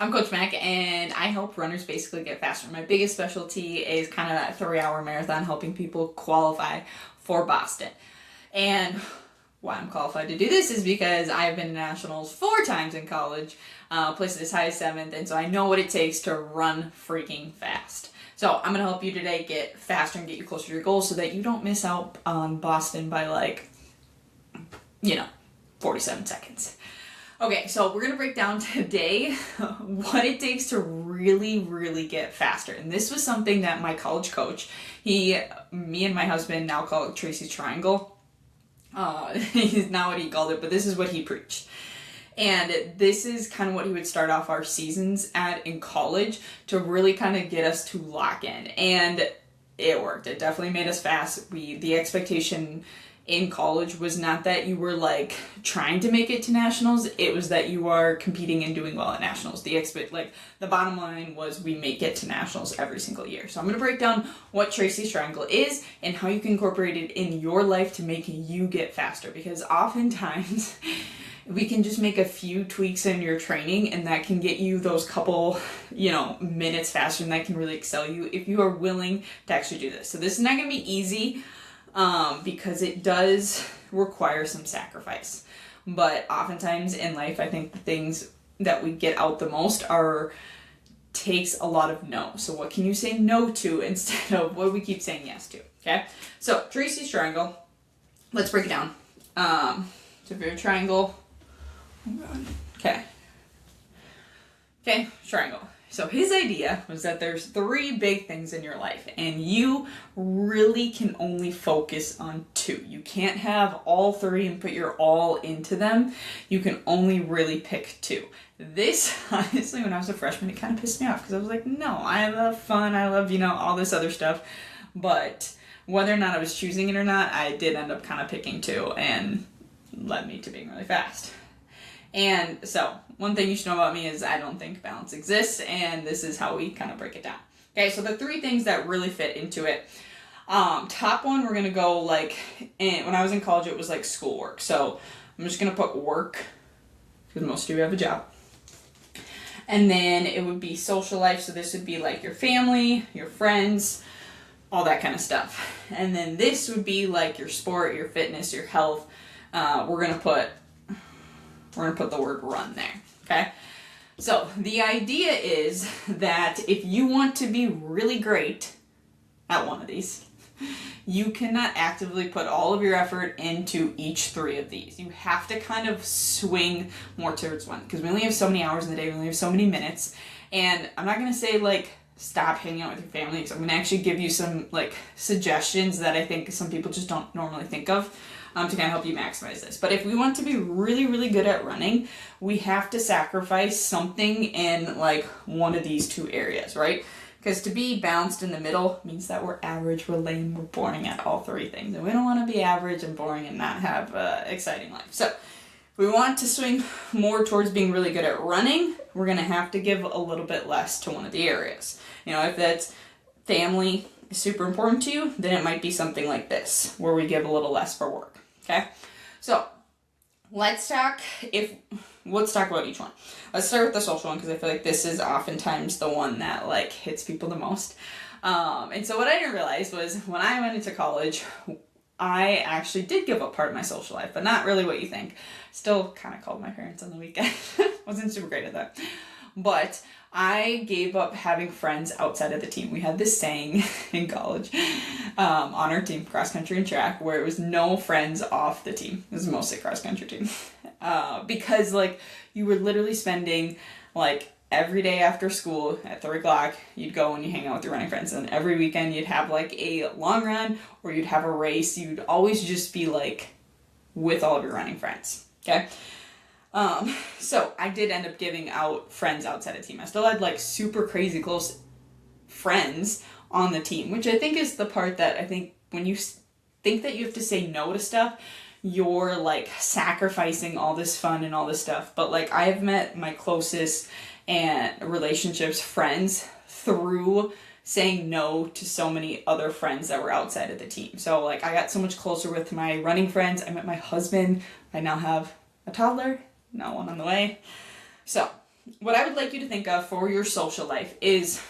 I'm Coach Mac, and I help runners basically get faster. My biggest specialty is kind of that 3 hour marathon, helping people qualify for Boston. And why I'm qualified to do this is because I've been to nationals 4 times in college, placed as high as 7th, and so I know what it takes to run freaking fast. So I'm going to help you today get faster and get you closer to your goals so that you don't miss out on Boston by 47 seconds. Okay, so we're gonna break down today what it takes to really get faster. And this was something that my college coach, me and my husband now call it Tracy's Triangle. He's not what he called it, but this is what he preached. And this is kind of what he would start off our seasons at in college to really kind of get us to lock in. And it worked. It definitely made us fast. The expectation in college was not that you were trying to make it to nationals, it was that you are competing and doing well at nationals. The bottom line was we make it to nationals every single year. So I'm going to break down what Tracy's Triangle is and how you can incorporate it in your life to make you get faster, because oftentimes we can just make a few tweaks in your training and that can get you those couple minutes faster, and that can really excel you if you are willing to actually do this. So this is not going to be easy, because it does require some sacrifice. But oftentimes in life, I think the things that we get out the most takes a lot of no. So what can you say no to instead of what we keep saying yes to? Okay. So Tracy's Triangle, let's break it down. So if you're a triangle, okay, triangle. So his idea was that there's 3 big things in your life, and you really can only focus on 2. You can't have all 3 and put your all into them. You can only really pick 2. This, honestly, when I was a freshman, it kind of pissed me off because I was like, no, I love fun. I love, all this other stuff. But whether or not I was choosing it or not, I did end up kind of picking 2, and led me to being really fast. And so one thing you should know about me is I don't think balance exists, and this is how we kind of break it down. Okay, so the 3 things that really fit into it. Top one, we're going to go when I was in college, it was schoolwork. So I'm just going to put work, because most of you have a job. And then it would be social life. So this would be your family, your friends, all that kind of stuff. And then this would be your sport, your fitness, your health. We're going to put the word run there, okay? So the idea is that if you want to be really great at one of these, you cannot actively put all of your effort into each 3 of these. You have to kind of swing more towards one, because we only have so many hours in the day, we only have so many minutes, and I'm not going to say stop hanging out with your family, because I'm going to actually give you some suggestions that I think some people just don't normally think of, to kind of help you maximize this. But if we want to be really good at running, we have to sacrifice something in one of these 2 areas, right? Because to be balanced in the middle means that we're average, we're lame, we're boring at all 3 things. And we don't want to be average and boring and not have an exciting life. So if we want to swing more towards being really good at running, we're going to have to give a little bit less to one of the areas. If that's family is super important to you, then it might be something like this, where we give a little less for work. Okay, so let's talk about each one. Let's start with the social one, because I feel like this is oftentimes the one that hits people the most. And so what I didn't realize was when I went into college, I actually did give up part of my social life, but not really what you think. Still kind of called my parents on the weekend. Wasn't super great at that. But I gave up having friends outside of the team. We had this saying in college on our team, cross country and track, where it was no friends off the team. It was mostly cross country team. Because you were literally spending every day after school at 3 o'clock, you'd go and you hang out with your running friends. And every weekend you'd have a long run or you'd have a race. You'd always just be with all of your running friends. Okay. So I did end up giving out friends outside of the team. I still had super crazy close friends on the team, which I think is the part that I think when you think that you have to say no to stuff, you're sacrificing all this fun and all this stuff. But I have met my closest and relationships, friends, through saying no to so many other friends that were outside of the team. So I got so much closer with my running friends. I met my husband. I now have a toddler, not one on the way. So what I would like you to think of for your social life is,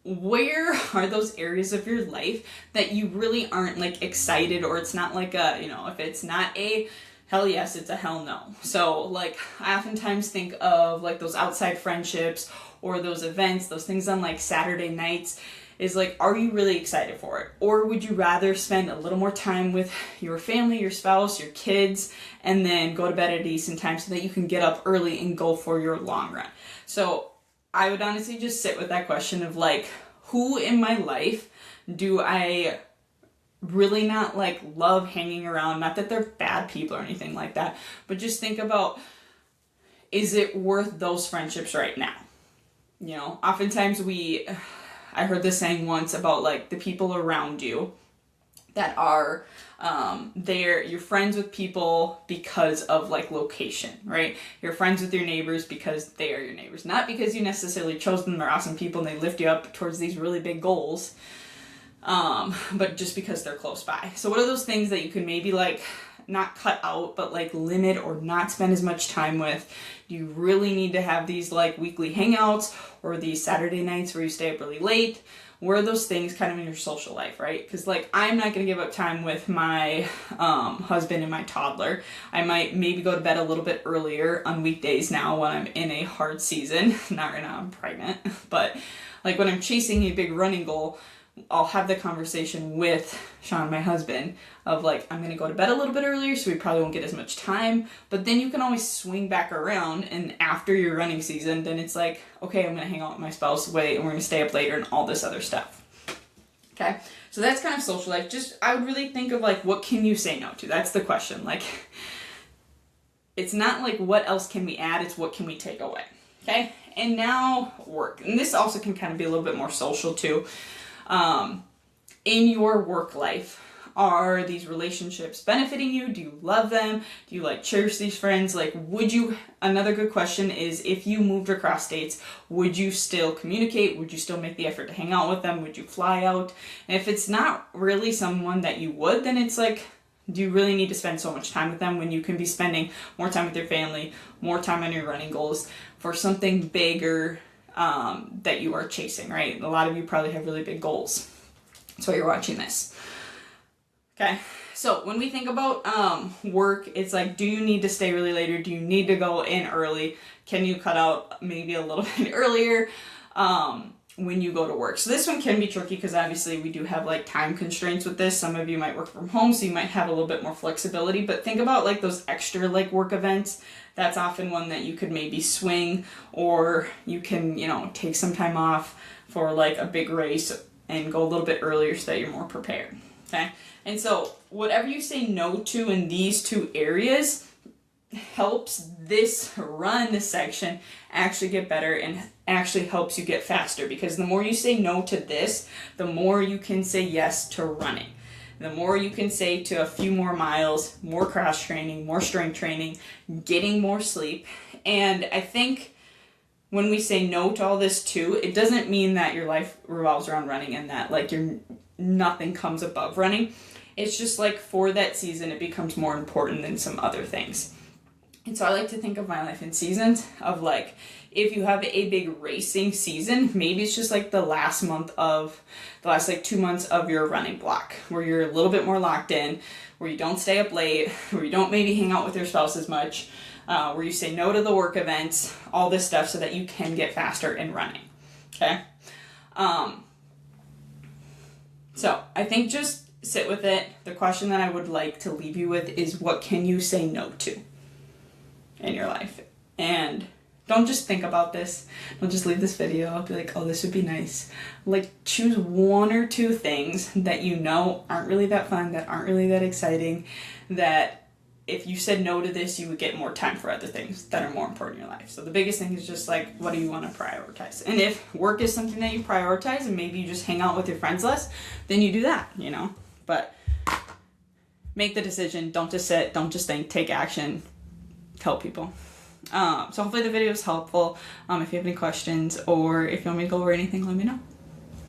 where are those areas of your life that you really aren't like excited, or it's not like a, if it's not a hell yes, it's a hell no. So like I oftentimes think of like those outside friendships or those events, those things on like Saturday nights, is like, are you really excited for it? Or would you rather spend a little more time with your family, your spouse, your kids, and then go to bed at a decent time so that you can get up early and go for your long run? So I would honestly just sit with that question of like, who in my life do I really not like love hanging around? Not that they're bad people or anything like that, but just think about, is it worth those friendships right now? Oftentimes I heard this saying once about like the people around you that are you're friends with people because of like location, right? You're friends with your neighbors because they are your neighbors, not because you necessarily chose them. They're awesome people and they lift you up towards these really big goals, but just because they're close by. So what are those things that you can maybe like not cut out, but like limit or not spend as much time with? Do you really need to have these like weekly hangouts or these Saturday nights where you stay up really late? Where are those things kind of in your social life, right? Because like I'm not going to give up time with my husband and my toddler. I might maybe go to bed a little bit earlier on weekdays now when I'm in a hard season. Not right now, I'm pregnant. But like when I'm chasing a big running goal, I'll have the conversation with Sean, my husband, of like, I'm going to go to bed a little bit earlier, so we probably won't get as much time. But then you can always swing back around, and after your running season, then it's like, okay, I'm going to hang out with my spouse, wait, and we're going to stay up later and all this other stuff. Okay, so that's kind of social life. Just, I would really think of like, what can you say no to? That's the question. Like, it's not like what else can we add, it's what can we take away. Okay, and now work. And this also can kind of be a little bit more social too. In your work life, are these relationships benefiting you? Do you love them? Do you like cherish these friends? Like, another good question is, if you moved across states, would you still communicate? Would you still make the effort to hang out with them? Would you fly out? And if it's not really someone that you would, then it's like, do you really need to spend so much time with them when you can be spending more time with your family, more time on your running goals for something bigger that you are chasing, right? A lot of you probably have really big goals. That's why you're watching this. Okay, so when we think about work, it's like, do you need to stay really late, or do you need to go in early? Can you cut out maybe a little bit earlier when you go to work? So this one can be tricky because obviously we do have like time constraints with this. Some of you might work from home, so you might have a little bit more flexibility, but think about like those extra like work events. That's often one that you could maybe swing, or you can, take some time off for like a big race and go a little bit earlier so that you're more prepared. Okay. And so whatever you say no to in these two areas helps this run section actually get better and actually helps you get faster, because the more you say no to this, the more you can say yes to running. The more you can say to a few more miles, more cross training, more strength training, getting more sleep. And I think when we say no to all this too, it doesn't mean that your life revolves around running and that like nothing comes above running. It's just like for that season, it becomes more important than some other things. And so I like to think of my life in seasons of like, if you have a big racing season, maybe it's just like the last like 2 months of your running block where you're a little bit more locked in, where you don't stay up late, where you don't maybe hang out with your spouse as much, where you say no to the work events, all this stuff so that you can get faster in running. Okay. So I think just sit with it. The question that I would like to leave you with is, what can you say no to in your life? And don't just think about this. Don't just leave this video. I'll be like, oh, this would be nice. Like, choose 1 or 2 things that you know aren't really that fun, that aren't really that exciting, that if you said no to this, you would get more time for other things that are more important in your life. So the biggest thing is just like, what do you want to prioritize? And if work is something that you prioritize and maybe you just hang out with your friends less, then you do that, But make the decision. Don't just sit. Don't just think. Take action. Tell people. So hopefully the video is helpful. If you have any questions or if you want me to go over anything, let me know.